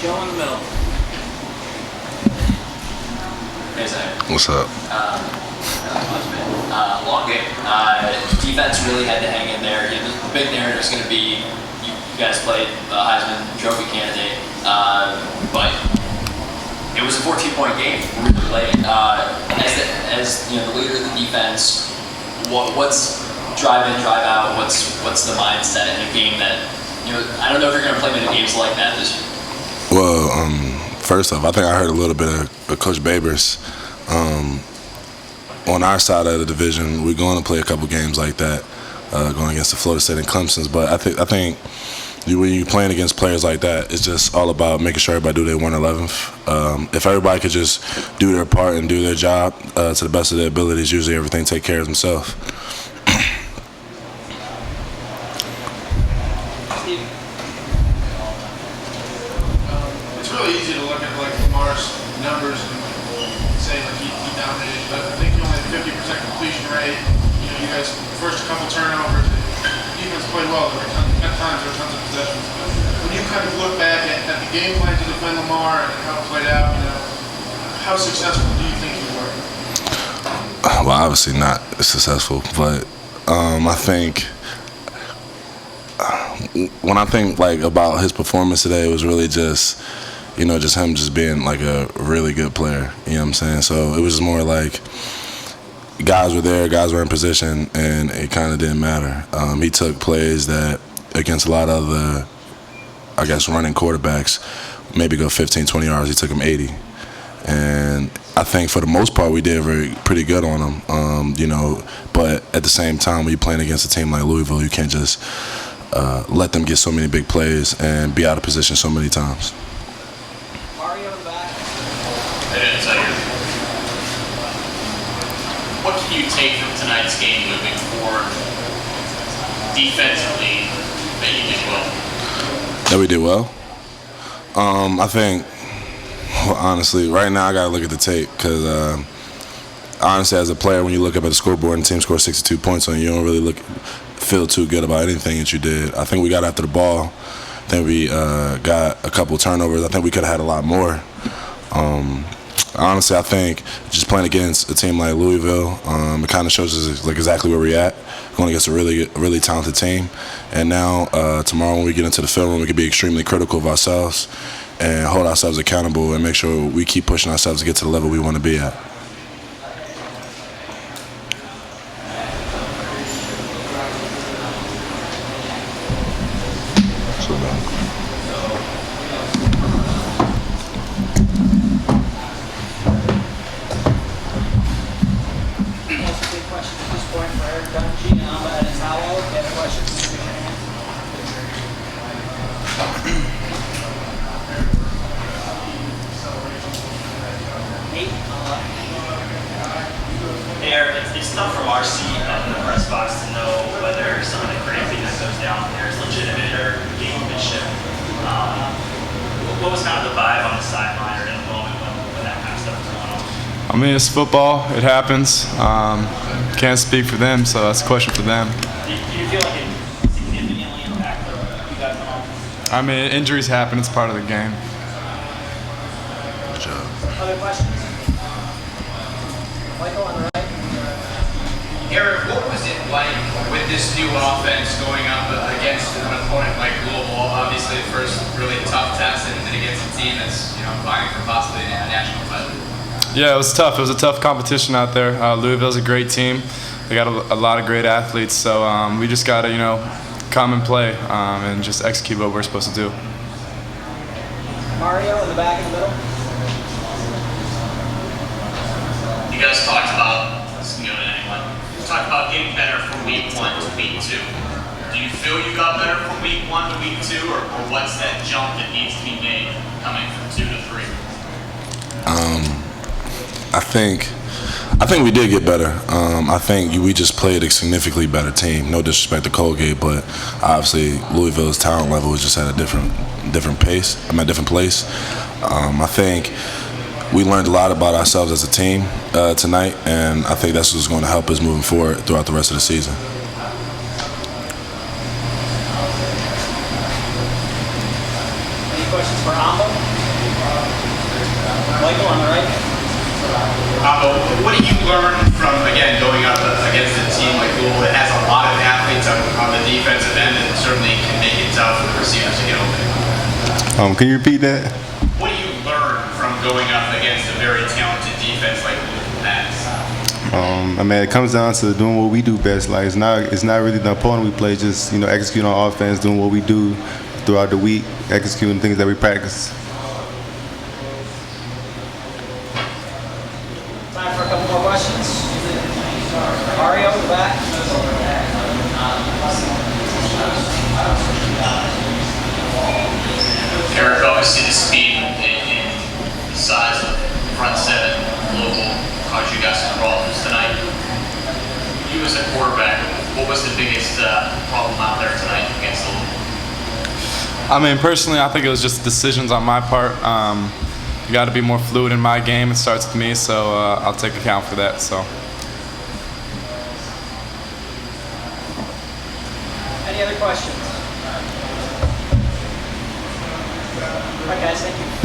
Joe in the middle. Hey, Zach. What's up? Long game. Defense really had to hang in there. The big narrative is going to be you guys played a Heisman Trophy candidate, but it was a 14-point game really late. As the leader of the defense, what's drive in, drive out? What's the mindset in a game that I don't know if you're going to play many games like that this year. Well, first off, I think I heard a little bit of Coach Babers. On our side of the division, we're going to play a couple games like that, going against the Florida State and Clemson's. But I think when you're playing against players like that, it's just all about making sure everybody do their 1/11th. If everybody could just do their part and do their job to the best of their abilities, usually everything take care of themselves. It's really easy to look at Lamar's numbers and say he dominated, but I think you only had 50% completion rate. You guys first a couple turnovers. Defense played well. At times there were tons of possessions. When you kind of look back at the game plan to defend Lamar and how it played out, how successful do you think you were? Well, obviously not successful, but I think when I think about his performance today, it was really just just him just being a really good player. You know what I'm saying? So it was just more like guys were there, guys were in position, and it kind of didn't matter. He took plays that against a lot of the, running quarterbacks, maybe go 15, 20 yards. He took them 80. And I think for the most part we did pretty good on him. But at the same time, when you're playing against a team like Louisville, you can't just let them get so many big plays and be out of position so many times. What can you take from tonight's game moving forward defensively that you did well? That we did well? I think, honestly, right now I got to look at the tape because, honestly, as a player, when you look up at the scoreboard and the team scores 62 points on you, you don't really feel too good about anything that you did. I think we got after the ball. I think we got a couple turnovers. I think we could have had a lot more. Honestly, I think just playing against a team like Louisville, it kind of shows us exactly where we're at. Going against a really talented team, and now tomorrow when we get into the film room, we can be extremely critical of ourselves and hold ourselves accountable and make sure we keep pushing ourselves to get to the level we want to be at. It's tough from our seat in the press box to know whether some of the crazy that goes down there is legitimate or gamesmanship. What was kind of the vibe on the sideline or in the moment when that kind of stuff was going on? I mean, it's football. It happens. Can't speak for them, so that's a question for them. Do you feel like it significantly impacted you guys on offense? I mean, injuries happen. It's part of the game. Good job. Other questions? Michael on the right. Eric, what was it like with this new offense going up against an opponent like Louisville? Obviously, the first really tough test, and against a team that's vying for possibly a national title. Yeah, it was tough. It was a tough competition out there. Louisville's a great team. They got a lot of great athletes, so we just got to come and play and just execute what we're supposed to do. Mario in the back in the middle. You guys talked about getting better from week 1 to week 2. Do you feel you got better from week 1 to week 2, or what's that jump that needs to be made coming from 2 to 3? I think we did get better. I think we just played a significantly better team. No disrespect to Colgate, but obviously Louisville's talent level was just at a different pace. I'm at a different place. I think we learned a lot about ourselves as a team tonight, and I think that's what's going to help us moving forward throughout the rest of the season. Any Any questions for Ambo? Michael on the right. What do you learn from, again, going up against a team like Louisville that has a lot of athletes on the defensive end and certainly can make it tough for the receivers to get open? Can you repeat that? What do you learn from going up against a very talented defense like Louisville has? I mean, it comes down to doing what we do best. Like, it's not really the opponent we play, just, executing on offense, doing what we do throughout the week, executing things that we practice. Time for a couple more questions. Mario in the back. Eric, obviously the speed and the size of front seven Louisville caused you guys some problems tonight. You as a quarterback, what was the biggest problem out there tonight against Louisville? I mean, personally, I think it was just decisions on my part. You got to be more fluid in my game. It starts with me, so I'll take account for that. So. Any other questions? All right, guys, thank you.